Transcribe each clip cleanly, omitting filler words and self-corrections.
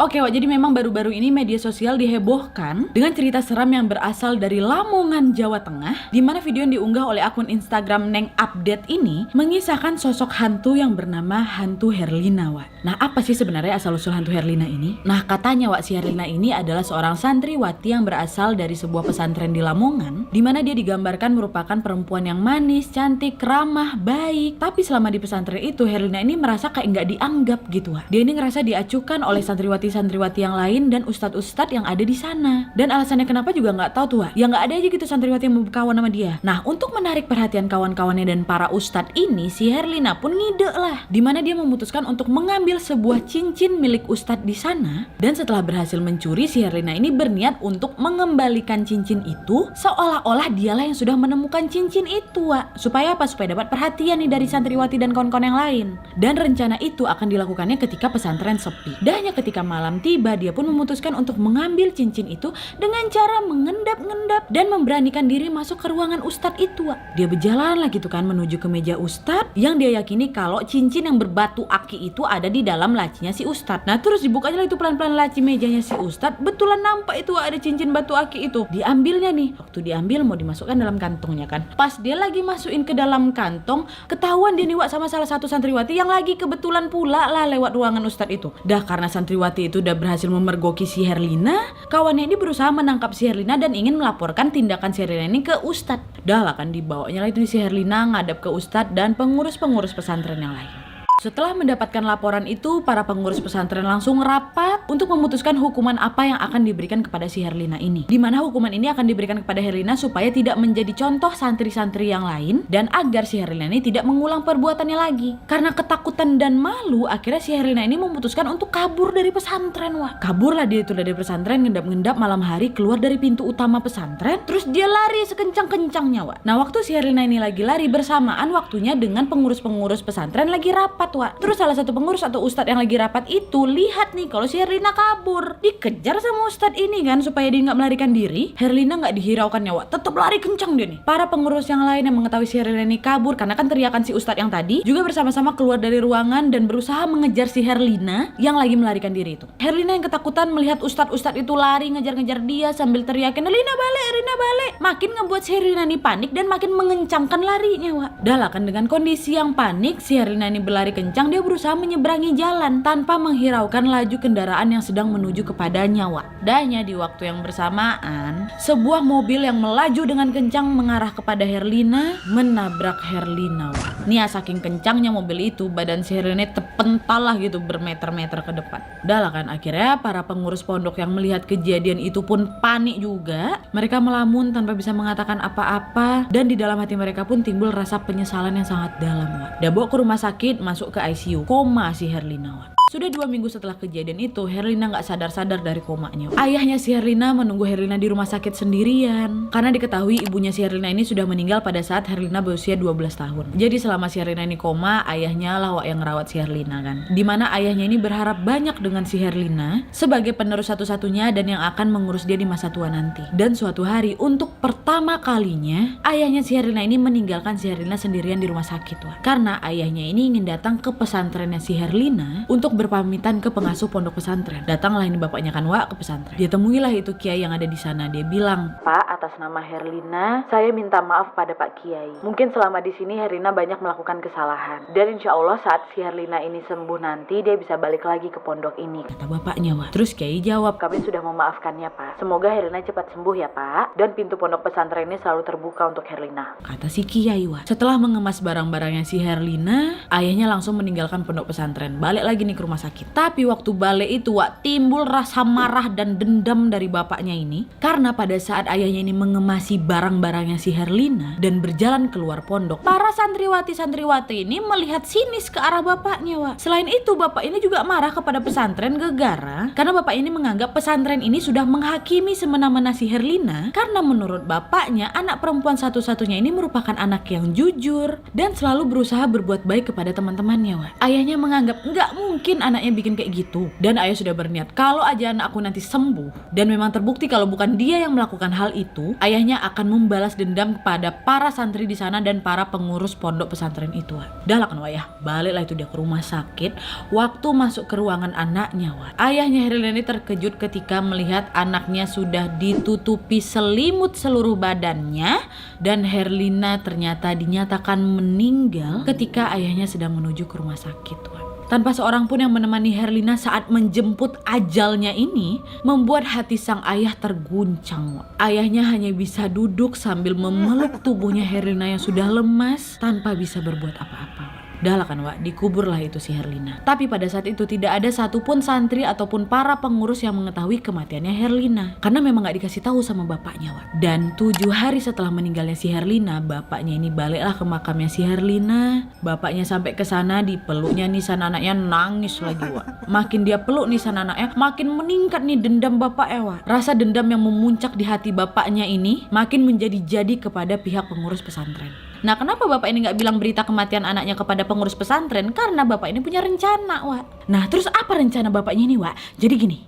Oke Wak, jadi memang baru-baru ini media sosial dihebohkan dengan cerita seram yang berasal dari Lamongan, Jawa Tengah, di mana video yang diunggah oleh akun Instagram Neng Update ini mengisahkan sosok hantu yang bernama hantu Herlina, Wak. Nah, apa sih sebenarnya asal-usul hantu Herlina ini? Nah, katanya Wak, si Herlina ini adalah seorang santriwati yang berasal dari sebuah pesantren di Lamongan, di mana dia digambarkan merupakan perempuan yang manis, cantik, ramah, baik. Tapi selama di pesantren itu, Herlina ini merasa kayak nggak dianggap gitu, Wak. Dia ini ngerasa diacuhkan oleh santriwati yang lain dan ustadz-ustadz yang ada di sana. Dan alasannya kenapa juga nggak tahu tuh, Wak. Ya nggak ada aja gitu santriwati yang mau berkawan sama dia. Nah, untuk menarik perhatian kawan-kawannya dan para ustadz ini, si Herlina pun ngide lah, dimana dia memutuskan untuk mengambil sebuah cincin milik ustadz di sana. Dan setelah berhasil mencuri, si Herlina ini berniat untuk mengembalikan cincin itu seolah-olah dialah yang sudah menemukan cincin itu, Wak. Supaya apa? Supaya dapat perhatian nih dari santriwati dan kawan-kawan yang lain. Dan rencana itu akan dilakukannya ketika pesantren sepi. Dan hanya ketika malam tiba, dia pun memutuskan untuk mengambil cincin itu dengan cara mengendap-ngendap dan memberanikan diri masuk ke ruangan ustadz itu, Wak. Dia berjalan lah gitu kan menuju ke meja ustadz yang dia yakini kalau cincin yang berbatu aki itu ada di dalam lacinya si ustadz. Nah, terus dibukanya itu pelan-pelan laci mejanya si ustadz, betulan nampak itu, Wak, ada cincin batu aki itu. Diambilnya nih. Waktu diambil mau dimasukkan dalam kantongnya kan. Pas dia lagi masukin ke dalam kantong, ketahuan dia nih, Wak, sama salah satu santriwati yang lagi kebetulan pula lah lewat ruangan ustadz itu. Dah karena santriwati itu udah berhasil memergoki si Herlina, kawannya ini berusaha menangkap si Herlina dan ingin melaporkan tindakan si Herlina ini ke ustadz. Dah lah kan dibawanya lah itu si Herlina ngadap ke ustadz dan pengurus-pengurus pesantren yang lain. Setelah mendapatkan laporan itu, para pengurus pesantren langsung rapat untuk memutuskan hukuman apa yang akan diberikan kepada si Herlina ini. Di mana hukuman ini akan diberikan kepada Herlina supaya tidak menjadi contoh santri-santri yang lain dan agar si Herlina ini tidak mengulang perbuatannya lagi. Karena ketakutan dan malu, akhirnya si Herlina ini memutuskan untuk kabur dari pesantren, Wah. Kaburlah dia itu dari pesantren, ngendap-ngendap malam hari keluar dari pintu utama pesantren, terus dia lari sekencang-kencangnya, Wah. Nah, waktu si Herlina ini lagi lari bersamaan waktunya dengan pengurus-pengurus pesantren lagi rapat, Wak. Terus salah satu pengurus atau ustadz yang lagi rapat itu lihat nih kalau si Herlina kabur. Dikejar sama ustadz ini kan supaya dia nggak melarikan diri. Herlina nggak dihiraukannya, Wak. Tetap lari kencang dia nih. Para pengurus yang lain yang mengetahui si Herlina ini kabur karena kan teriakan si ustadz yang tadi juga bersama-sama keluar dari ruangan dan berusaha mengejar si Herlina yang lagi melarikan diri itu. Herlina yang ketakutan melihat ustadz-ustadz itu lari ngejar-ngejar dia sambil teriakin Herlina balik, Herlina balik. Makin ngebuat si Herlina ini panik dan makin mengencangkan larinya, Wak. Dah lah kan dengan kondisi yang panik, si Herlina ini berlari kencang, dia berusaha menyeberangi jalan tanpa menghiraukan laju kendaraan yang sedang menuju kepadanya, Wak. Dahnya di waktu yang bersamaan, sebuah mobil yang melaju dengan kencang mengarah kepada Herlina menabrak Herlina, Wak. Nih saking kencangnya mobil itu, badan si Herlina terpental lah gitu bermeter-meter ke depan. Dah lah kan akhirnya para pengurus pondok yang melihat kejadian itu pun panik juga. Mereka melamun tanpa bisa mengatakan apa-apa dan di dalam hati mereka pun timbul rasa penyesalan yang sangat dalam, Wak. Dia bawa ke rumah sakit, masuk ke ICU, koma si Herlina, Wak. Sudah 2 minggu setelah kejadian itu, Herlina gak sadar-sadar dari komanya. Ayahnya si Herlina menunggu Herlina di rumah sakit sendirian karena diketahui ibunya si Herlina ini sudah meninggal pada saat Herlina berusia 12 tahun. Jadi selama si Herlina ini koma, ayahnya lah, Wak, yang ngerawat si Herlina kan. Dimana ayahnya ini berharap banyak dengan si Herlina sebagai penerus satu-satunya dan yang akan mengurus dia di masa tua nanti. Dan suatu hari untuk pertama kalinya ayahnya si Herlina ini meninggalkan si Herlina sendirian di rumah sakit, Wak. Karena ayahnya ini ingin datang ke pesantrennya si Herlina untuk berpamitan ke pengasuh pondok pesantren. Datanglah ini bapaknya kan, Wak, ke pesantren. Dia temuilah itu kiai yang ada di sana. Dia bilang, "Pak, atas nama Herlina, saya minta maaf pada Pak Kiai. Mungkin selama di sini Herlina banyak melakukan kesalahan. Dan insya Allah saat si Herlina ini sembuh nanti dia bisa balik lagi ke pondok ini," kata bapaknya, Wak. Terus kiai jawab, "Kami sudah memaafkannya, Pak. Semoga Herlina cepat sembuh ya, Pak. Dan pintu pondok pesantren ini selalu terbuka untuk Herlina," kata si kiai, Wak. Setelah mengemas barang-barangnya si Herlina, ayahnya langsung meninggalkan pondok pesantren. Balik lagi nih ke rumah sakit. Tapi waktu balik itu, Wak, timbul rasa marah dan dendam dari bapaknya ini karena pada saat ayahnya ini mengemasi barang-barangnya si Herlina dan berjalan keluar pondok, para santriwati-santriwati ini melihat sinis ke arah bapaknya, Wak. Selain itu, bapak ini juga marah kepada pesantren gegara karena bapak ini menganggap pesantren ini sudah menghakimi semena-mena si Herlina karena menurut bapaknya anak perempuan satu-satunya ini merupakan anak yang jujur dan selalu berusaha berbuat baik kepada teman-temannya, Wak. Ayahnya menganggap nggak mungkin kan anaknya bikin kayak gitu. Dan ayah sudah berniat kalau aja anakku nanti sembuh dan memang terbukti kalau bukan dia yang melakukan hal itu, ayahnya akan membalas dendam kepada para santri di sana dan para pengurus pondok pesantren itu. Dah lah kan ya, baliklah itu dia ke rumah sakit. Waktu masuk ke ruangan anaknya, ayahnya Herlina ini terkejut ketika melihat anaknya sudah ditutupi selimut seluruh badannya dan Herlina ternyata dinyatakan meninggal ketika ayahnya sedang menuju ke rumah sakit. Tanpa seorang pun yang menemani Herlina saat menjemput ajalnya ini, membuat hati sang ayah terguncang. Ayahnya hanya bisa duduk sambil memeluk tubuhnya Herlina yang sudah lemas tanpa bisa berbuat apa-apa. Dah lah kan dikuburlah itu si Herlina. Tapi pada saat itu tidak ada satupun santri ataupun para pengurus yang mengetahui kematiannya Herlina. Karena memang gak dikasih tahu sama bapaknya. Dan 7 hari setelah meninggalnya si Herlina, bapaknya ini baliklah ke makamnya si Herlina. Bapaknya sampai ke sana, dipeluknya nisan anaknya, nangis lagi Makin dia peluk nisan anaknya, makin meningkat nih dendam bapaknya Rasa dendam yang memuncak di hati bapaknya ini makin menjadi-jadi kepada pihak pengurus pesantren. Nah, kenapa bapak ini gak bilang berita kematian anaknya kepada pengurus pesantren? Karena bapak ini punya rencana, Nah, terus apa rencana bapaknya ini, Jadi gini.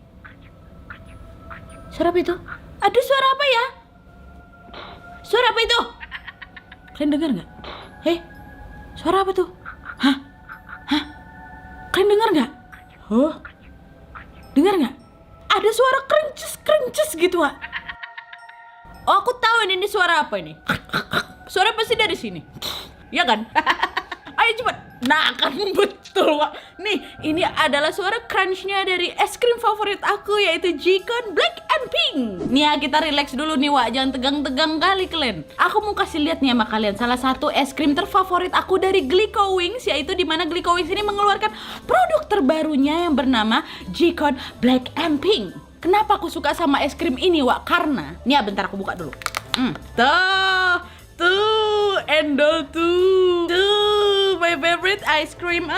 Suara apa itu? Aduh, suara apa ya? Suara apa itu? Kalian dengar gak? Suara apa tuh? Hah? Kalian dengar gak? Dengar gak? Ada suara kerences gitu, Oh, aku tahu ini suara apa ini. Suara pasti dari sini. Ya kan? Ayo cepat. Nah kan betul Nih ini adalah suara crunchnya dari es krim favorit aku, yaitu Jikon Black and Pink. Nih ya, kita relax dulu nih jangan tegang-tegang kali kalian. Aku mau kasih lihat nih sama kalian salah satu es krim terfavorit aku dari Glico Wings, yaitu dimana Glico Wings ini mengeluarkan produk terbarunya yang bernama Jikon Black and Pink. Kenapa aku suka sama es krim ini Karena nih ya, bentar aku buka dulu. Tuh, endol tuh, my favorite ice cream.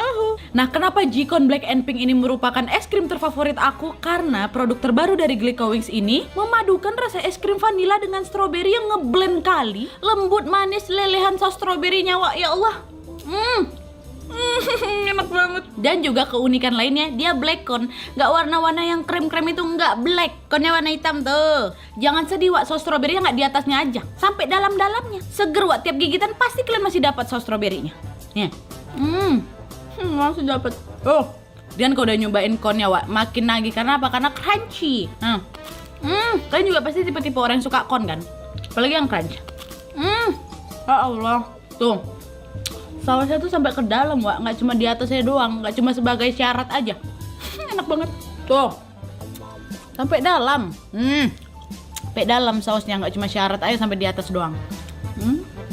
Nah, kenapa Jikon Black and Pink ini merupakan es krim terfavorit aku? Karena produk terbaru dari Glico Wings ini memadukan rasa es krim vanila dengan stroberi yang ngeblend kali, lembut, manis, lelehan saus stroberinya, ya Allah. Enak banget. Dan juga keunikan lainnya, dia black cone, nggak warna-warna yang krem-krem itu, nggak black cone-nya warna hitam tuh. Jangan sedih saus stroberinya nggak di atasnya aja, sampai dalam-dalamnya. Seger tiap gigitan pasti kalian masih dapat saus stroberinya. Nih, masih dapat. Dan kalau udah nyobain cone-nya makin nagih. Karena apa? Karena crunchy. Kalian juga pasti tipe-tipe orang yang suka cone kan? Apalagi yang crunch. Ya Allah, tuh. Sausnya tuh sampai ke dalam, nggak cuma di atasnya doang, nggak cuma sebagai syarat aja. Enak banget, tuh, sampai dalam, sampai dalam sausnya, nggak cuma syarat aja sampai di atas doang.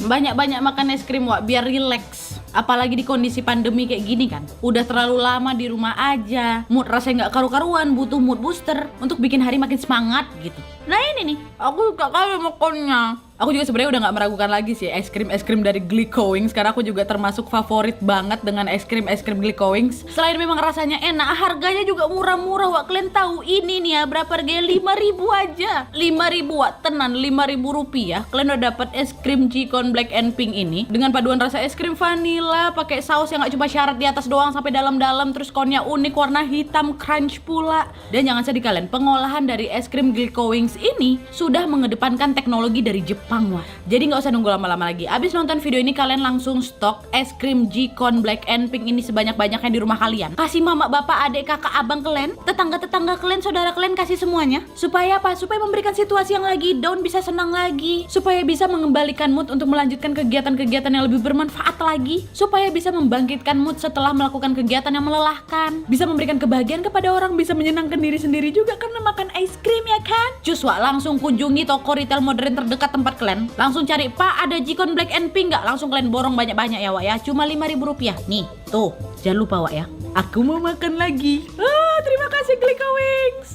Banyak-banyak makan es krim, biar relax. Apalagi di kondisi pandemi kayak gini kan, udah terlalu lama di rumah aja, mood rasanya nggak karu-karuan, butuh mood booster untuk bikin hari makin semangat gitu. Nah ini nih, aku suka kali makannya. Aku juga sebenarnya udah nggak meragukan lagi sih es krim dari Glico Wings, karena aku juga termasuk favorit banget dengan es krim Glico Wings. Selain memang rasanya enak, harganya juga murah-murah. Kalian tahu ini nih ya, berapa harganya? 5.000 aja. 5.000 tenan, 5.000 rupiah. Kalian udah dapat es krim Jikon Black and Pink ini dengan paduan rasa es krim vanilla, pakai saus yang nggak cuma syarat di atas doang sampai dalam-dalam, terus konnya unik warna hitam crunch pula. Dan jangan sedih kalian, pengolahan dari es krim Glico Wings ini sudah mengedepankan teknologi dari Jepang. Jadi nggak usah nunggu lama-lama lagi. Abis nonton video ini kalian langsung stok es krim Jikon Black and Pink ini sebanyak-banyaknya di rumah kalian. Kasih mama, bapak, adik, kakak, abang kalian, tetangga-tetangga kalian, saudara kalian, kasih semuanya. Supaya apa? Supaya memberikan situasi yang lagi down bisa senang lagi. Supaya bisa mengembalikan mood untuk melanjutkan kegiatan-kegiatan yang lebih bermanfaat lagi. Supaya bisa membangkitkan mood setelah melakukan kegiatan yang melelahkan. Bisa memberikan kebahagiaan kepada orang, bisa menyenangkan diri sendiri juga karena makan es krim ya kan? Cus langsung kunjungi toko retail modern terdekat tempat kalian. Langsung cari, Pak ada Jikon Black and Pink nggak? Langsung kalian borong banyak-banyak ya ya. Cuma 5.000 rupiah. Nih tuh, jangan lupa ya. Aku mau makan lagi. Terima kasih Glico Wings.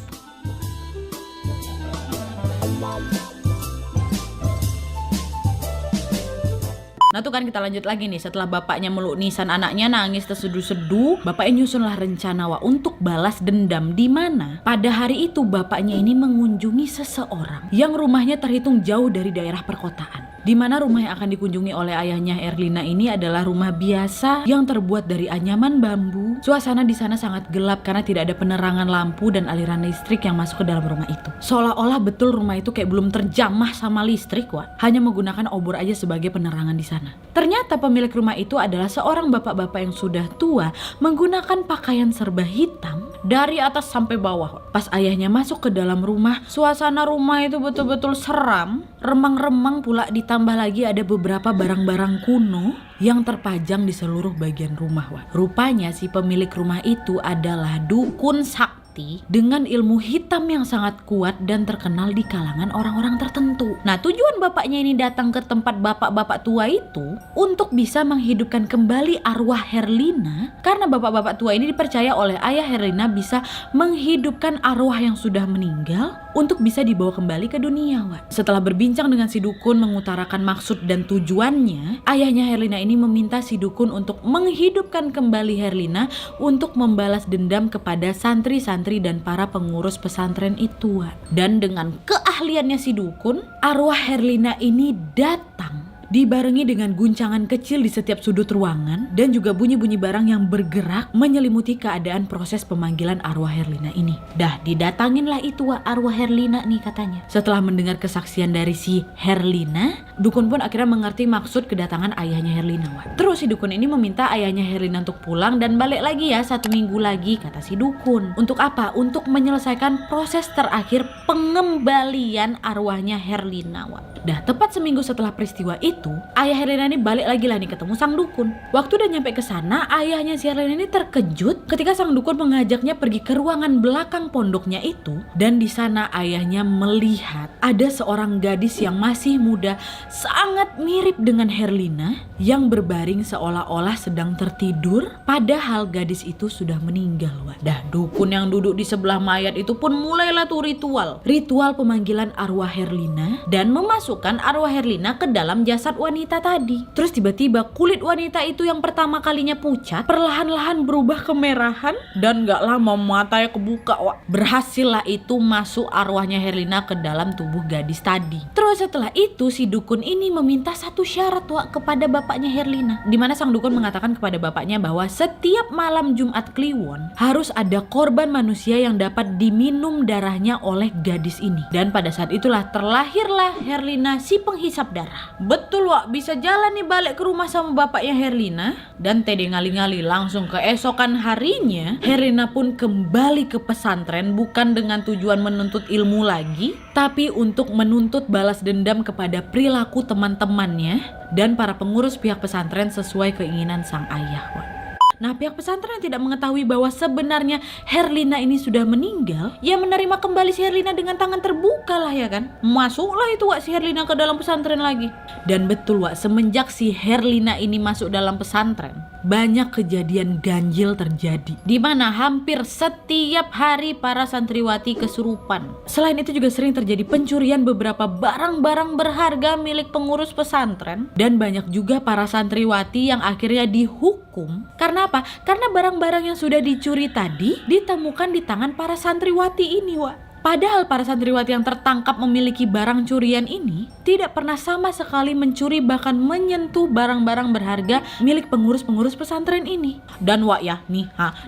Nah tuh kan kita lanjut lagi nih. Setelah bapaknya meluk nisan anaknya nangis terseduh-seduh, bapaknya nyusunlah rencana untuk balas dendam, di mana pada hari itu bapaknya ini mengunjungi seseorang yang rumahnya terhitung jauh dari daerah perkotaan. di mana rumah yang akan dikunjungi oleh ayahnya Herlina ini adalah rumah biasa yang terbuat dari anyaman bambu. Suasana di sana sangat gelap karena tidak ada penerangan lampu dan aliran listrik yang masuk ke dalam rumah itu. Seolah-olah betul rumah itu kayak belum terjamah sama listrik, hanya menggunakan obor aja sebagai penerangan di sana. Ternyata pemilik rumah itu adalah seorang bapak-bapak yang sudah tua menggunakan pakaian serba hitam dari atas sampai bawah. Pas ayahnya masuk ke dalam rumah, suasana rumah itu betul-betul seram, remang-remang pula, ditambah lagi ada beberapa barang-barang kuno yang terpajang di seluruh bagian rumah. Rupanya si pemilik rumah itu adalah dukun sakti dengan ilmu hitam yang sangat kuat dan terkenal di kalangan orang-orang tertentu. Nah, tujuan bapaknya ini datang ke tempat bapak-bapak tua itu untuk bisa menghidupkan kembali arwah Herlina, karena bapak-bapak tua ini dipercaya oleh ayah Herlina bisa menghidupkan arwah yang sudah meninggal untuk bisa dibawa kembali ke dunia. Setelah berbincang dengan si dukun mengutarakan maksud dan tujuannya, ayahnya Herlina ini meminta si dukun untuk menghidupkan kembali Herlina untuk membalas dendam kepada santri-santri dan para pengurus pesantren itu. Dan dengan keahliannya si dukun, arwah Herlina ini datang dibarengi dengan guncangan kecil di setiap sudut ruangan dan juga bunyi-bunyi barang yang bergerak menyelimuti keadaan proses pemanggilan arwah Herlina ini. Dah didatanginlah itu arwah Herlina nih katanya. Setelah mendengar kesaksian dari si Herlina, dukun pun akhirnya mengerti maksud kedatangan ayahnya Herlina. Terus si dukun ini meminta ayahnya Herlina untuk pulang dan balik lagi 1 minggu lagi, kata si dukun. Untuk apa? Untuk menyelesaikan proses terakhir pengembalian arwahnya Herlina. Dah tepat seminggu setelah peristiwa itu, ayah Herlina ini balik lagi nih ketemu sang dukun. Waktu udah nyampe ke sana, ayahnya si Herlina ini terkejut ketika sang dukun mengajaknya pergi ke ruangan belakang pondoknya itu, dan di sana ayahnya melihat ada seorang gadis yang masih muda, sangat mirip dengan Herlina, yang berbaring seolah-olah sedang tertidur, padahal gadis itu sudah meninggal. Dah dukun yang duduk di sebelah mayat itu pun mulailah tuh ritual pemanggilan arwah Herlina dan memasukkan arwah Herlina ke dalam jasad wanita tadi. Terus tiba-tiba kulit wanita itu yang pertama kalinya pucat perlahan-lahan berubah kemerahan dan gak lama matanya kebuka. Berhasillah itu masuk arwahnya Herlina ke dalam tubuh gadis tadi. Terus setelah itu si dukun ini meminta satu syarat kepada bapaknya Herlina, dimana sang dukun mengatakan kepada bapaknya bahwa setiap malam Jumat Kliwon harus ada korban manusia yang dapat diminum darahnya oleh gadis ini. Dan pada saat itulah terlahirlah Herlina si penghisap darah. Betul bisa jalan nih balik ke rumah sama bapaknya Herlina. Dan tede ngali-ngali langsung keesokan harinya Herlina pun kembali ke pesantren, bukan dengan tujuan menuntut ilmu lagi, tapi untuk menuntut balas dendam kepada perilaku teman-temannya dan para pengurus pihak pesantren sesuai keinginan sang ayah. Nah, pihak pesantren tidak mengetahui bahwa sebenarnya Herlina ini sudah meninggal. Ya menerima kembali si Herlina dengan tangan terbuka lah ya kan. Masuklah itu si Herlina ke dalam pesantren lagi. Dan betul semenjak si Herlina ini masuk dalam pesantren, banyak kejadian ganjil terjadi, di mana hampir setiap hari para santriwati kesurupan. Selain itu juga sering terjadi pencurian beberapa barang-barang berharga milik pengurus pesantren, dan banyak juga para santriwati yang akhirnya dihukum. Karena apa? Karena barang-barang yang sudah dicuri tadi ditemukan di tangan para santriwati ini. Padahal para santriwati yang tertangkap memiliki barang curian ini tidak pernah sama sekali mencuri bahkan menyentuh barang-barang berharga milik pengurus-pengurus pesantren ini. Dan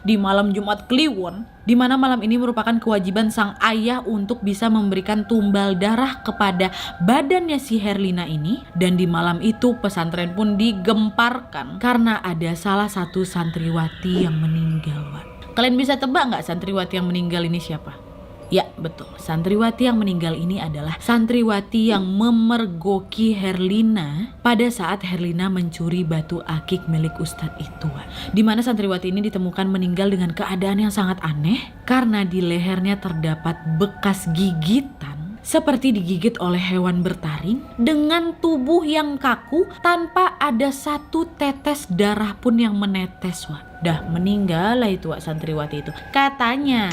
di malam Jumat Kliwon, di mana malam ini merupakan kewajiban sang ayah untuk bisa memberikan tumbal darah kepada badannya si Herlina ini, dan di malam itu pesantren pun digemparkan karena ada salah satu santriwati yang meninggal. Kalian bisa tebak nggak santriwati yang meninggal ini siapa? Ya betul, santriwati yang meninggal ini adalah santriwati yang memergoki Herlina pada saat Herlina mencuri batu akik milik ustadz itu. Dimana santriwati ini ditemukan meninggal dengan keadaan yang sangat aneh karena di lehernya terdapat bekas gigitan seperti digigit oleh hewan bertaring dengan tubuh yang kaku tanpa ada satu tetes darah pun yang menetes. Dah meninggal lah itu santriwati itu katanya.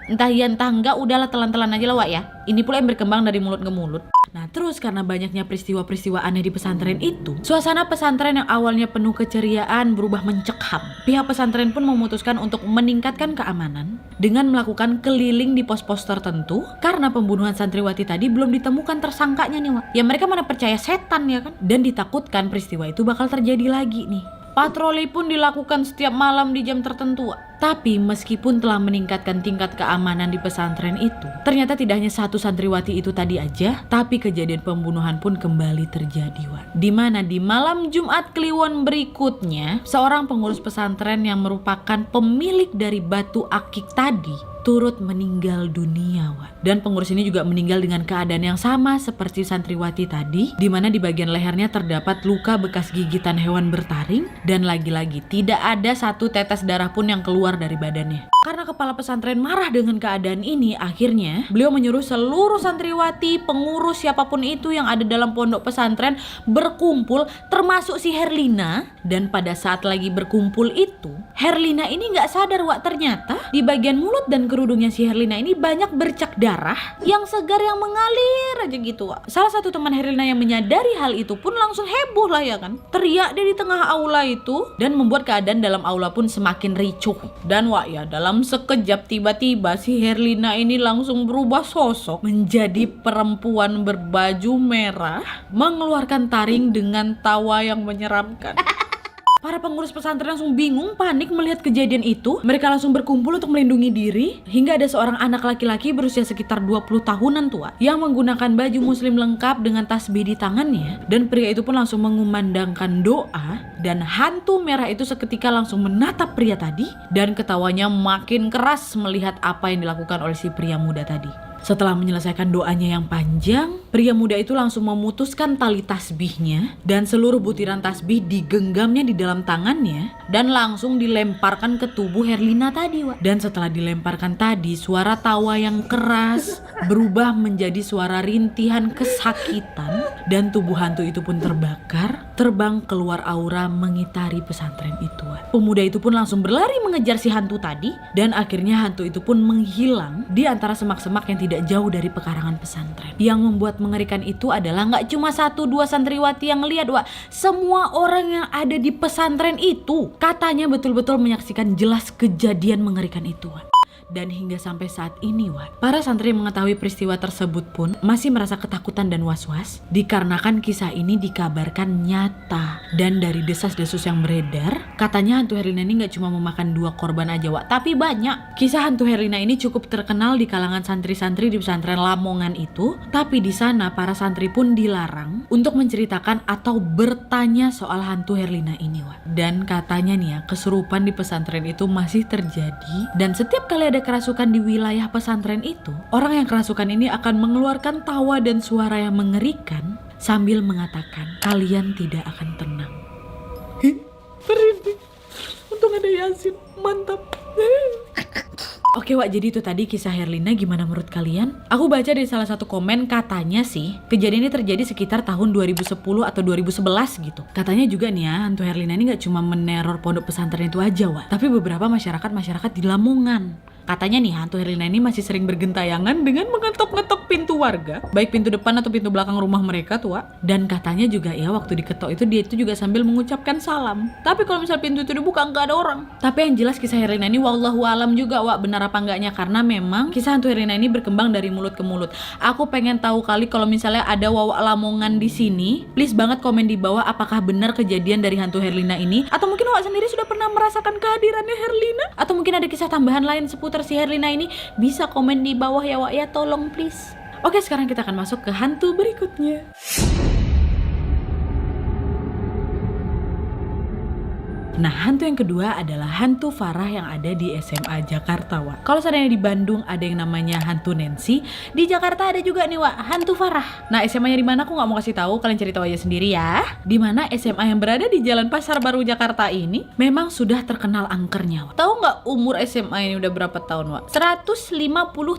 Entah iya entah enggak, udahlah telan-telan aja lah ya. Ini pula yang berkembang dari mulut ke mulut. Nah terus karena banyaknya peristiwa-peristiwa aneh di pesantren itu, suasana pesantren yang awalnya penuh keceriaan berubah mencekam. Pihak pesantren pun memutuskan untuk meningkatkan keamanan dengan melakukan keliling di pos-pos tertentu karena pembunuhan santriwati tadi belum ditemukan tersangkanya nih Wak. Ya mereka mana percaya setan ya kan, dan ditakutkan peristiwa itu bakal terjadi lagi nih. Patroli pun dilakukan setiap malam di jam tertentu. Tapi meskipun telah meningkatkan tingkat keamanan di pesantren itu, ternyata tidak hanya satu santriwati itu tadi aja, tapi kejadian pembunuhan pun kembali terjadi, Wak. Dimana di malam Jumat Kliwon berikutnya, seorang pengurus pesantren yang merupakan pemilik dari batu akik tadi turut meninggal dunia, Wak. Dan pengurus ini juga meninggal dengan keadaan yang sama seperti santriwati tadi, di mana di bagian lehernya terdapat luka bekas gigitan hewan bertaring, dan lagi-lagi tidak ada satu tetes darah pun yang keluar dari badannya. Karena kepala pesantren marah dengan keadaan ini, akhirnya beliau menyuruh seluruh santriwati, pengurus siapapun itu yang ada dalam pondok pesantren berkumpul, termasuk si Herlina. Dan pada saat lagi berkumpul itu, Herlina ini nggak sadar, Wak, ternyata di bagian mulut dan kerudungnya si Herlina ini banyak bercak darah yang segar yang mengalir aja gitu, Wak. Salah satu teman Herlina yang menyadari hal itu pun langsung heboh lah ya kan, teriak dia di tengah aula itu dan membuat keadaan dalam aula pun semakin ricuh. Dan Wak ya, dalam sekejap tiba-tiba si Herlina ini langsung berubah sosok menjadi perempuan berbaju merah mengeluarkan taring dengan tawa yang menyeramkan. Para pengurus pesantren langsung bingung, panik melihat kejadian itu. Mereka langsung berkumpul untuk melindungi diri, hingga ada seorang anak laki-laki berusia sekitar 20 tahunan tua yang menggunakan baju muslim lengkap dengan tasbih di tangannya. Dan pria itu pun langsung mengumandangkan doa, dan hantu merah itu seketika langsung menatap pria tadi, dan ketawanya makin keras melihat apa yang dilakukan oleh si pria muda tadi. Setelah menyelesaikan doanya yang panjang, pria muda itu langsung memutuskan tali tasbihnya dan seluruh butiran tasbih digenggamnya di dalam tangannya dan langsung dilemparkan ke tubuh Herlina tadi, Wak. Dan setelah dilemparkan tadi, suara tawa yang keras berubah menjadi suara rintihan kesakitan dan tubuh hantu itu pun terbakar, terbang keluar aura mengitari pesantren itu, Wak. Pemuda itu pun langsung berlari mengejar si hantu tadi dan akhirnya hantu itu pun menghilang di antara semak-semak yang tidak jauh dari pekarangan pesantren. Yang membuat mengerikan itu adalah nggak cuma 1-2 santriwati yang lihat, Wak. Semua orang yang ada di pesantren itu katanya betul-betul menyaksikan jelas kejadian mengerikan itu, Wak. Dan hingga sampai saat ini, Wak, para santri yang mengetahui peristiwa tersebut pun masih merasa ketakutan dan was-was dikarenakan kisah ini dikabarkan nyata. Dan dari desas-desus yang beredar, katanya hantu Herlina ini gak cuma memakan 2 korban aja, Wak, tapi banyak. Kisah hantu Herlina ini cukup terkenal di kalangan santri-santri di pesantren Lamongan itu, tapi di sana para santri pun dilarang untuk menceritakan atau bertanya soal hantu Herlina ini, Wak. Dan katanya nih ya, kesurupan di pesantren itu masih terjadi, dan setiap kali ada kerasukan di wilayah pesantren itu, orang yang kerasukan ini akan mengeluarkan tawa dan suara yang mengerikan sambil mengatakan, kalian tidak akan tenang. Merinding. Untung ada Yasin, mantap. Oke, Wak, jadi itu tadi kisah Herlina. Gimana menurut kalian? Aku baca dari salah satu komen, katanya sih kejadian ini terjadi sekitar tahun 2010 atau 2011 gitu. Katanya juga nih ya, hantu Herlina ini gak cuma meneror pondok pesantren itu aja, Wak, tapi beberapa masyarakat di Lamongan. Katanya nih, hantu Herlina ini masih sering bergentayangan dengan mengetok-ngetok pintu warga, baik pintu depan atau pintu belakang rumah mereka tuh, Wak. Dan katanya juga ya, waktu diketok itu dia itu juga sambil mengucapkan salam. Tapi kalau misal pintu itu dibuka nggak ada orang. Tapi yang jelas kisah Herlina ini wallahu alam juga, Wak, benar apa enggaknya, karena memang kisah hantu Herlina ini berkembang dari mulut ke mulut. Aku pengen tahu kali kalau misalnya ada Wawak Lamongan di sini, please banget komen di bawah apakah benar kejadian dari hantu Herlina ini, atau mungkin Wak sendiri sudah pernah merasakan kehadirannya Herlina, atau mungkin ada kisah tambahan lain seputar si Herlina ini. Bisa komen di bawah ya, Wak, ya, tolong please. Oke, sekarang kita akan masuk ke hantu berikutnya. Nah, hantu yang kedua adalah hantu Farah yang ada di SMA Jakarta, Wak. Kalau seandainya di Bandung ada yang namanya hantu Nancy, di Jakarta ada juga nih, Wak, hantu Farah. Nah, SMA-nya di mana aku nggak mau kasih tahu, kalian cari tahu aja sendiri ya. Di mana SMA yang berada di Jalan Pasar Baru Jakarta ini memang sudah terkenal angkernya, Wak. Tahu nggak umur SMA ini udah berapa tahun, Wak? 150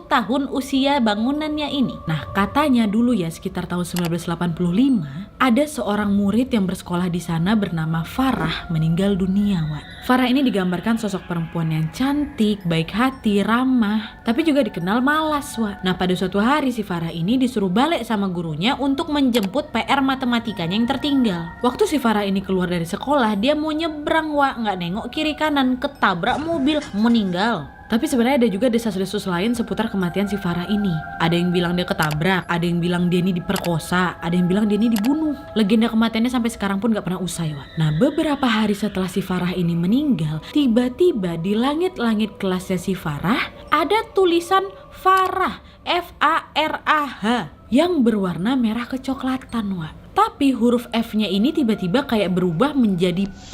tahun usia bangunannya ini. Nah, katanya dulu ya sekitar tahun 1985 ada seorang murid yang bersekolah di sana bernama Farah meninggal dunia, Wak. Farah ini digambarkan sosok perempuan yang cantik, baik hati, ramah, tapi juga dikenal malas, Wak. Nah, pada suatu hari si Farah ini disuruh balik sama gurunya untuk menjemput PR matematikanya yang tertinggal. Waktu si Farah ini keluar dari sekolah, dia mau nyebrang, Wak, nggak nengok kiri kanan, ketabrak mobil, meninggal. Tapi sebenarnya ada juga desas-desus lain seputar kematian si Farah ini. Ada yang bilang dia ketabrak, ada yang bilang dia ini diperkosa, ada yang bilang dia ini dibunuh. Legenda kematiannya sampai sekarang pun gak pernah usai, Wak. Nah, beberapa hari setelah si Farah ini meninggal, tiba-tiba di langit-langit kelasnya si Farah ada tulisan Farah, F-A-R-A-H, yang berwarna merah kecoklatan, Wak. Tapi huruf F-nya ini tiba-tiba kayak berubah menjadi P,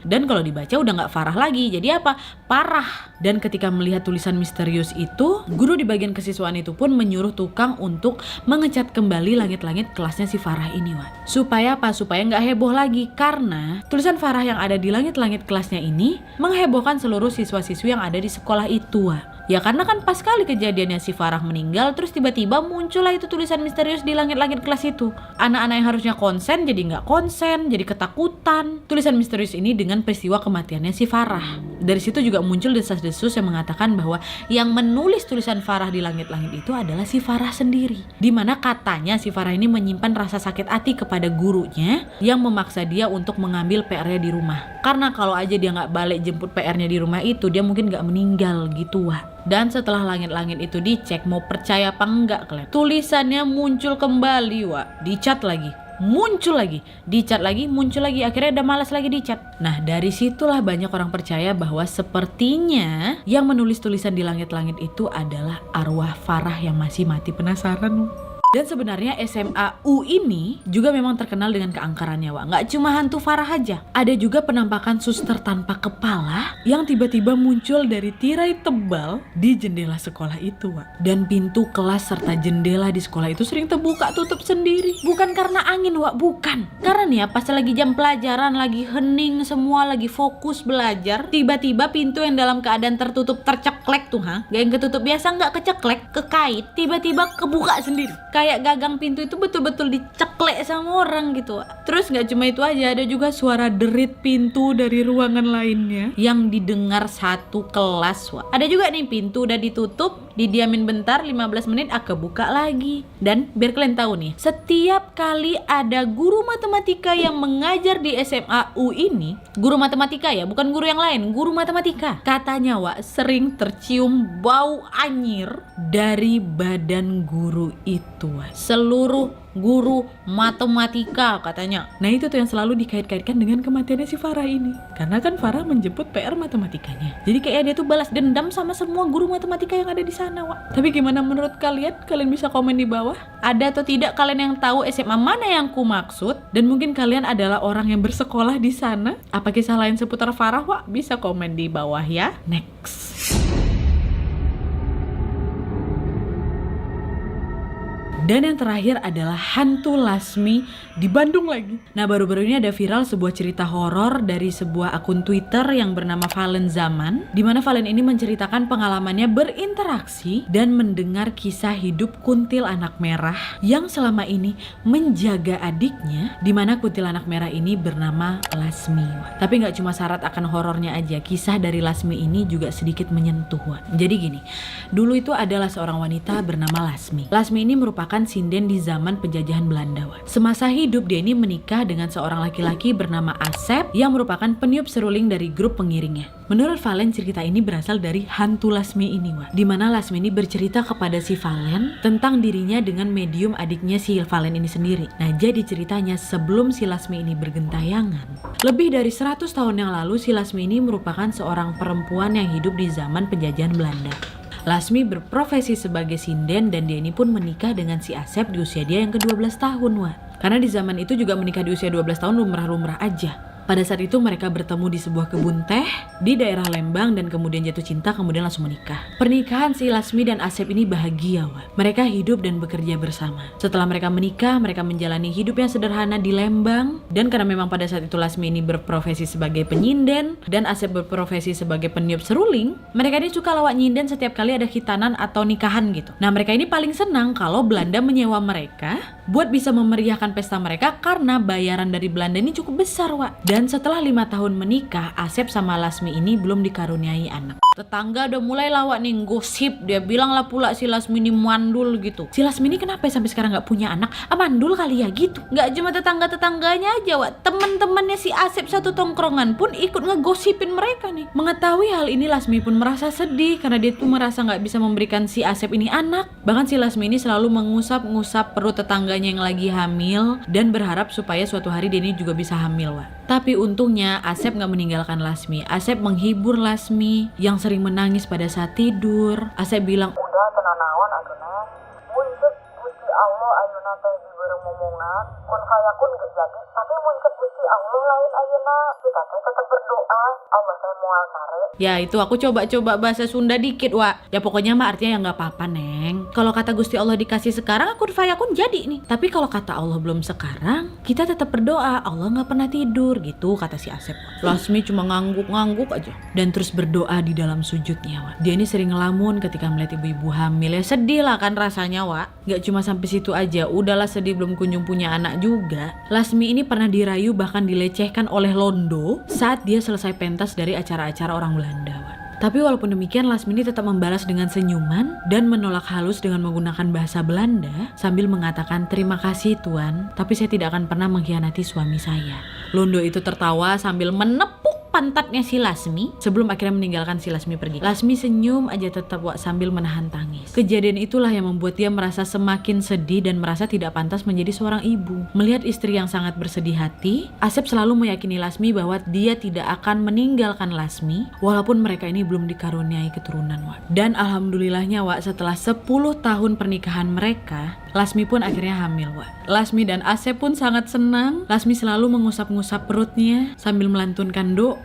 dan kalau dibaca udah gak Farah lagi, jadi apa? Parah. Dan ketika melihat tulisan misterius itu, guru di bagian kesiswaan itu pun menyuruh tukang untuk mengecat kembali langit-langit kelasnya si Farah ini, Wak. Supaya apa? Supaya gak heboh lagi, karena tulisan Farah yang ada di langit-langit kelasnya ini menghebohkan seluruh siswa-siswi yang ada di sekolah itu, Wak. Ya karena kan pas kali kejadiannya si Farah meninggal, terus tiba-tiba muncullah itu tulisan misterius di langit-langit kelas itu. Anak-anak yang harusnya konsen jadi nggak konsen, jadi ketakutan. Tulisan misterius ini dengan peristiwa kematiannya si Farah. Dari situ juga muncul desas-desus yang mengatakan bahwa yang menulis tulisan Farah di langit-langit itu adalah si Farah sendiri. Dimana katanya si Farah ini menyimpan rasa sakit hati kepada gurunya yang memaksa dia untuk mengambil PR-nya di rumah. Karena kalau aja dia nggak balik jemput PR-nya di rumah itu, dia mungkin nggak meninggal gitu, Wak. Dan setelah langit-langit itu dicek, mau percaya apa enggak kalian, tulisannya muncul kembali, Wak. Dicat lagi, muncul lagi, dicat lagi, muncul lagi. Akhirnya udah malas lagi dicat. Nah, dari situlah banyak orang percaya bahwa sepertinya yang menulis tulisan di langit-langit itu adalah arwah Farah yang masih mati penasaran. Dan sebenarnya SMA U ini juga memang terkenal dengan keangkerannya, Wak. Nggak cuma hantu Farah aja, ada juga penampakan suster tanpa kepala yang tiba-tiba muncul dari tirai tebal di jendela sekolah itu, Wak. Dan pintu kelas serta jendela di sekolah itu sering terbuka tutup sendiri. Bukan karena angin, Wak, bukan. Karena nih ya, pas lagi jam pelajaran, lagi hening semua, lagi fokus belajar, tiba-tiba pintu yang dalam keadaan tertutup terceklek tuh, gak yang ketutup biasa, nggak keceklek, kekait, tiba-tiba kebuka sendiri. Kayak gagang pintu itu betul-betul diceklek sama orang gitu. Terus gak cuma itu aja, ada juga suara derit pintu dari ruangan lainnya yang didengar satu kelas, Wak. Ada juga nih pintu udah ditutup, didiamin bentar 15 menit, kebuka lagi. Dan biar kalian tahu nih, setiap kali ada guru matematika yang mengajar di SMA U ini, guru matematika ya, bukan guru yang lain, guru matematika, katanya, Wak, sering tercium bau anyir dari badan guru itu. Seluruh guru matematika katanya. Nah, itu tuh yang selalu dikait-kaitkan dengan kematiannya si Farah ini. Karena kan Farah menjemput PR matematikanya. Jadi kayak dia tuh balas dendam sama semua guru matematika yang ada di sana, Wak. Tapi gimana menurut kalian? Kalian bisa komen di bawah. Ada atau tidak kalian yang tahu SMA mana yang ku maksud? Dan mungkin kalian adalah orang yang bersekolah di sana. Apa kisah lain seputar Farah, Wak? Bisa komen di bawah ya. Next. Dan yang terakhir adalah hantu Lasmi di Bandung lagi. Nah, baru-baru ini ada viral sebuah cerita horor dari sebuah akun Twitter yang bernama Valen Zaman, di mana Valen ini menceritakan pengalamannya berinteraksi dan mendengar kisah hidup kuntilanak merah yang selama ini menjaga adiknya, di mana kuntilanak merah ini bernama Lasmi. Tapi nggak cuma syarat akan horornya aja, kisah dari Lasmi ini juga sedikit menyentuh. Jadi gini, dulu itu adalah seorang wanita bernama Lasmi. Lasmi ini merupakan sinden di zaman penjajahan Belanda. Semasa hidup dia ini menikah dengan seorang laki-laki bernama Asep yang merupakan peniup seruling dari grup pengiringnya. Menurut Valen, cerita ini berasal dari hantu Lasmi ini, di mana Lasmi ini bercerita kepada si Valen tentang dirinya dengan medium adiknya si Valen ini sendiri. Nah, jadi ceritanya sebelum si Lasmi ini bergentayangan, lebih dari 100 tahun yang lalu si Lasmi ini merupakan seorang perempuan yang hidup di zaman penjajahan Belanda. Lasmi berprofesi sebagai sinden dan dia ini pun menikah dengan si Asep di usia dia yang ke-12 tahun, Karena di zaman itu juga menikah di usia 12 tahun lumrah-lumrah aja. Pada saat itu mereka bertemu di sebuah kebun teh di daerah Lembang dan kemudian jatuh cinta, kemudian langsung menikah. Pernikahan si Lasmi dan Asep ini bahagia, Wak. Mereka hidup dan bekerja bersama. Setelah mereka menikah, mereka menjalani hidup yang sederhana di Lembang, dan karena memang pada saat itu Lasmi ini berprofesi sebagai penyinden dan Asep berprofesi sebagai peniup seruling, mereka ini suka lawak nyinden setiap kali ada khitanan atau nikahan gitu. Nah, mereka ini paling senang kalau Belanda menyewa mereka buat bisa memeriahkan pesta mereka karena bayaran dari Belanda ini cukup besar, Wak. Dan setelah 5 tahun menikah, Asep sama Lasmi ini belum dikaruniai anak. Tetangga udah mulai lawak nih gosip, dia bilang lah pula si Lasmi ini mandul gitu. Si Lasmi ini kenapa ya sampai sekarang gak punya anak? Mandul kali ya gitu. Gak cuma tetangga-tetangganya aja, Wak. Teman-temannya si Asep satu tongkrongan pun ikut ngegosipin mereka nih. Mengetahui hal ini, Lasmi pun merasa sedih karena dia tuh merasa gak bisa memberikan si Asep ini anak. Bahkan si Lasmi ini selalu mengusap-ngusap perut tetangganya yang lagi hamil dan berharap supaya suatu hari dia ini juga bisa hamil, Wak. Tapi untungnya Asep gak meninggalkan Lasmi. Asep menghibur Lasmi yang sering menangis pada saat tidur. Asep bilang, udah tenang naon ayeuna mun ceuk Gusti Allah ayeuna teh dibeureum momongan kun fayakun geus jadi tapi mun ceuk Gusti Allah lain ayeuna kita teh tetep berdoa Allah teh moal sare. Ya itu aku coba-coba bahasa Sunda dikit, Wak. Ya pokoknya mah artinya ya gak apa-apa, Neng. Kalau kata Gusti Allah dikasih sekarang, kun fayakun jadi nih. Tapi kalau kata Allah belum sekarang, kita tetap berdoa. Allah gak pernah tidur gitu, kata si Asep. Lasmi cuma ngangguk-ngangguk aja dan terus berdoa di dalam sujudnya, Wak. Dia ini sering ngelamun ketika melihat ibu-ibu hamil. Ya sedih lah kan rasanya, Wak. Gak cuma sampai situ aja, udahlah sedih belum kunjung punya anak juga. Lasmi ini pernah dirayu bahkan dilecehkan oleh Londo saat dia selesai pentas dari acara-acara orang Belanda, Wak. Tapi walaupun demikian, Lasmi ini tetap membalas dengan senyuman dan menolak halus dengan menggunakan bahasa Belanda sambil mengatakan, terima kasih Tuan, tapi saya tidak akan pernah mengkhianati suami saya. Londo itu tertawa sambil menepuk pantatnya si Lasmi sebelum akhirnya meninggalkan si Lasmi pergi. Lasmi senyum aja tetap, Wak, sambil menahan tangis. Kejadian itulah yang membuat dia merasa semakin sedih dan merasa tidak pantas menjadi seorang ibu. Melihat istri yang sangat bersedih hati, Asep selalu meyakini Lasmi bahwa dia tidak akan meninggalkan Lasmi walaupun mereka ini belum dikaruniai keturunan, Wak. Dan alhamdulillahnya, Wak, setelah 10 tahun pernikahan mereka, Lasmi pun akhirnya hamil, Wak. Lasmi dan Asep pun sangat senang. Lasmi selalu mengusap-ngusap perutnya sambil melantunkan doa.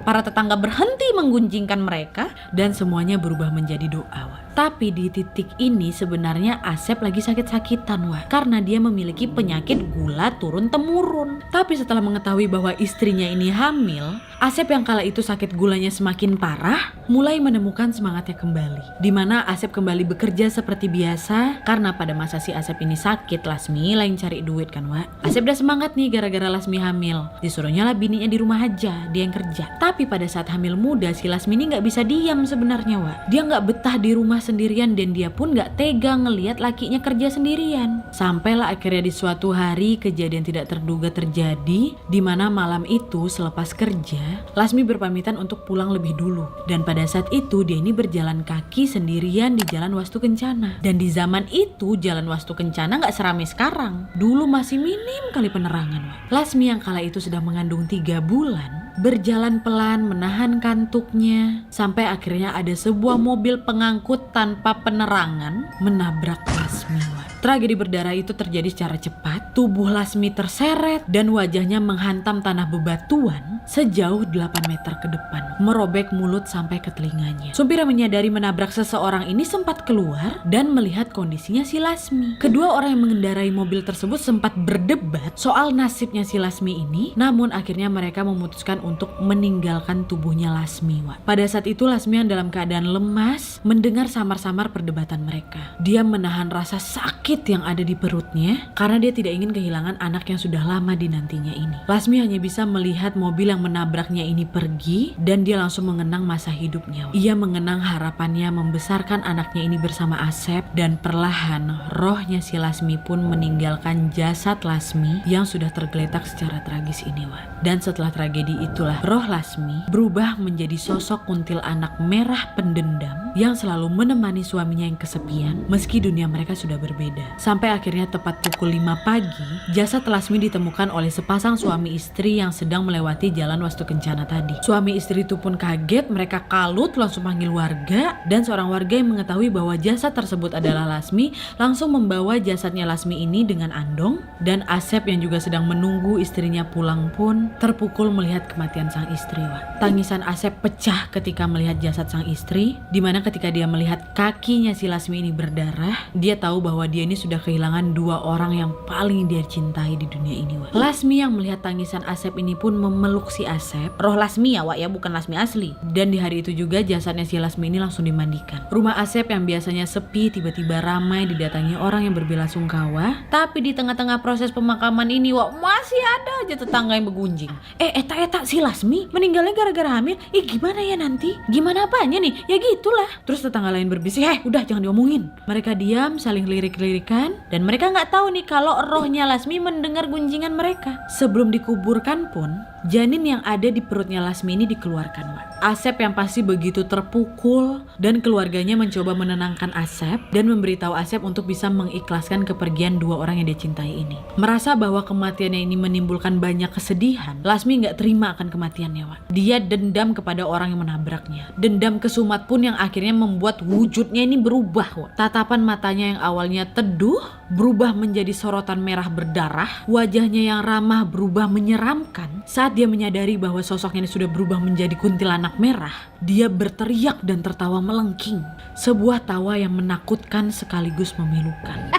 Para tetangga berhenti menggunjingkan mereka dan semuanya berubah menjadi doa, Wak. Tapi di titik ini sebenarnya Asep lagi sakit-sakitan, Wak, karena dia memiliki penyakit gula turun-temurun. Tapi setelah mengetahui bahwa istrinya ini hamil, Asep yang kala itu sakit gulanya semakin parah, mulai menemukan semangatnya kembali. Dimana Asep kembali bekerja seperti biasa, karena pada masa si Asep ini sakit, Lasmi lain cari duit kan, Wak. Asep udah semangat nih gara-gara Lasmi hamil. Disuruhnya lah bininya di rumah aja, dia yang kerja. Tapi pada saat hamil muda, si Lasmi ini gak bisa diam sebenarnya, Wak. Dia gak betah di rumah sendirian dan dia pun gak tega ngelihat lakinya kerja sendirian. Sampailah akhirnya di suatu hari kejadian tidak terduga terjadi, dimana malam itu selepas kerja, Lasmi berpamitan untuk pulang lebih dulu. Dan pada saat itu dia ini berjalan kaki sendirian di Jalan Wastu Kencana. Dan di zaman itu Jalan Wastu Kencana gak seramai sekarang. Dulu masih minim kali penerangan, Wak. Lasmi yang kala itu sudah mengandung 3 bulan berjalan pelan menahan kantuknya sampai akhirnya ada sebuah mobil pengangkut tanpa penerangan menabrak Lasmi, Wak. Tragedi berdarah itu terjadi secara cepat. Tubuh Lasmi terseret dan wajahnya menghantam tanah bebatuan sejauh 8 meter ke depan, merobek mulut sampai ke telinganya. Supir yang menyadari menabrak seseorang ini sempat keluar dan melihat kondisinya si Lasmi. Kedua orang yang mengendarai mobil tersebut sempat berdebat soal nasibnya si Lasmi ini, namun akhirnya mereka memutuskan untuk meninggalkan tubuhnya Lasmi, Wak. Pada saat itu Lasmi yang dalam keadaan lemas mendengar samar-samar perdebatan mereka. Dia menahan rasa sakit yang ada di perutnya karena dia tidak ingin kehilangan anak yang sudah lama dinantinya ini. Lasmi hanya bisa melihat mobil yang menabraknya ini pergi dan dia langsung mengenang masa hidupnya. Ia mengenang harapannya membesarkan anaknya ini bersama Asep dan perlahan rohnya si Lasmi pun meninggalkan jasad Lasmi yang sudah tergeletak secara tragis ini, Wak. Dan setelah tragedi itulah roh Lasmi berubah menjadi sosok kuntilanak merah pendendam yang selalu menemani suaminya yang kesepian meski dunia mereka sudah berbeda. Sampai akhirnya tepat pukul 5 pagi, jasad Lasmi ditemukan oleh sepasang suami istri yang sedang melewati jalan Wastu Kencana tadi. Suami istri itu pun kaget, mereka kalut langsung panggil warga, dan seorang warga yang mengetahui bahwa jasad tersebut adalah Lasmi langsung membawa jasadnya Lasmi ini dengan andong, dan Asep yang juga sedang menunggu istrinya pulang pun terpukul melihat kematian sang istri. Tangisan Asep pecah ketika melihat jasad sang istri, dimana ketika dia melihat kakinya si Lasmi ini berdarah, dia tahu bahwa dia ini sudah kehilangan dua orang yang paling dia cintai di dunia ini. Lasmi yang melihat tangisan Asep ini pun memeluk si Asep, roh Lasmi ya ya, bukan Lasmi asli. Dan di hari itu juga jasadnya si Lasmi ini langsung dimandikan. Rumah Asep yang biasanya sepi tiba-tiba ramai didatangi orang yang berbelasungkawa. Tapi di tengah-tengah proses pemakaman ini masih ada aja tetangga yang bergunjing. Eta si Lasmi meninggalnya gara-gara hamil. Gimana ya nanti? Gimana apanya nih? Ya gitulah. Terus tetangga lain berbisik, udah jangan diomongin. Mereka diam saling lirik-lirikan, dan mereka nggak tahu nih kalau rohnya Lasmi mendengar gunjingan mereka. Sebelum dikuburkan pun, janin yang ada di perutnya Lasmi ini dikeluarkan. Asep yang pasti begitu terpukul, dan keluarganya mencoba menenangkan Asep dan memberitahu Asep untuk bisa mengikhlaskan kepergian dua orang yang dia cintai ini. Merasa bahwa kematiannya ini menimbulkan banyak kesedihan, Lasmi nggak terima akan kematiannya. Dia dendam kepada orang yang menabraknya. Dendam kesumat pun yang akhirnya membuat wujudnya ini berubah. Tatapan matanya yang awalnya teduh berubah menjadi sorotan merah berdarah. Wajahnya yang ramah berubah menyeramkan. Saat dia menyadari bahwa sosoknya ini sudah berubah menjadi kuntilanak merah, dia berteriak dan tertawa melengking. Sebuah tawa yang menakutkan sekaligus memilukan.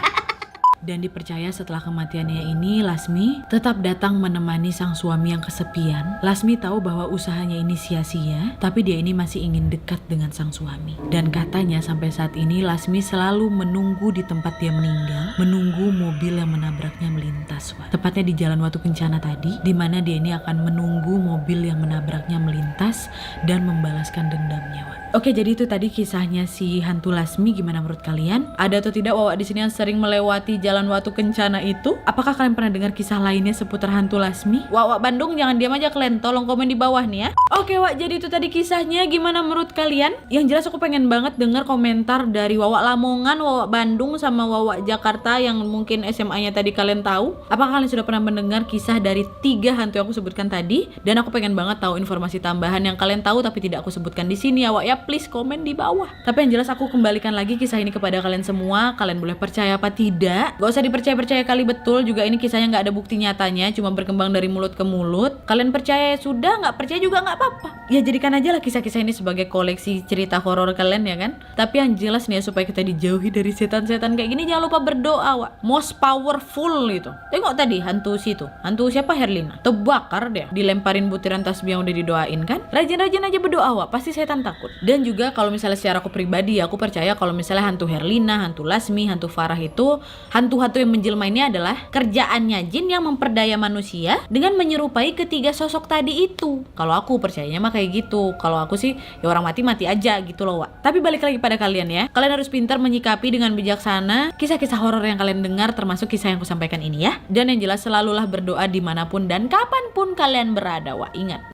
Dan dipercaya setelah kematiannya ini, Lasmi tetap datang menemani sang suami yang kesepian. Lasmi tahu bahwa usahanya ini sia-sia, tapi dia ini masih ingin dekat dengan sang suami. Dan katanya sampai saat ini Lasmi selalu menunggu di tempat dia meninggal, menunggu mobil yang menabraknya melintas. Tepatnya di jalan Wastu Kencana tadi, di mana dia ini akan menunggu mobil yang menabraknya melintas dan membalaskan dendamnya. Oke, jadi itu tadi kisahnya si hantu Lasmi. Gimana menurut kalian? Ada atau tidak Wawa di sini yang sering melewati jalan Wastu Kencana itu? Apakah kalian pernah dengar kisah lainnya seputar hantu Lasmi? Wawa Bandung jangan diam aja kalian, tolong komen di bawah nih ya. Oke Wak, jadi itu tadi kisahnya. Gimana menurut kalian? Yang jelas aku pengen banget dengar komentar dari Wawa Lamongan, Wawa Bandung, sama Wawa Jakarta yang mungkin SMA-nya tadi kalian tahu. Apakah kalian sudah pernah mendengar kisah dari 3 hantu yang aku sebutkan tadi? Dan aku pengen banget tahu informasi tambahan yang kalian tahu tapi tidak aku sebutkan di sini ya Wak ya. Please komen di bawah. Tapi yang jelas aku kembalikan lagi kisah ini kepada kalian semua. Kalian boleh percaya apa tidak. Gak usah dipercaya-percaya kali betul. Juga ini kisahnya gak ada bukti nyatanya, cuma berkembang dari mulut ke mulut. Kalian percaya ya sudah, gak percaya juga gak apa-apa. Ya jadikan aja lah kisah-kisah ini sebagai koleksi cerita horor kalian ya kan. Tapi yang jelas nih ya, supaya kita dijauhi dari setan-setan kayak gini, jangan lupa berdoa Wak. Most powerful itu. Tengok tadi hantu situ. Hantu siapa? Herlina. Terbakar dia, dilemparin butiran tasbih yang udah didoain kan. Rajin-rajin aja berdoa Wak, pasti setan takut. Dan juga kalau misalnya secara aku pribadi, aku percaya kalau misalnya hantu Herlina, hantu Lasmi, hantu Farah itu hantu-hantu yang menjelma ini adalah kerjaannya jin yang memperdaya manusia dengan menyerupai ketiga sosok tadi itu. Kalau aku percayanya mah kayak gitu. Kalau aku sih ya orang mati aja gitu loh Wak. Tapi balik lagi pada kalian ya. Kalian harus pintar menyikapi dengan bijaksana kisah-kisah horor yang kalian dengar, termasuk kisah yang aku sampaikan ini ya. Dan yang jelas selalulah berdoa dimanapun dan kapanpun kalian berada Wak. Ingat.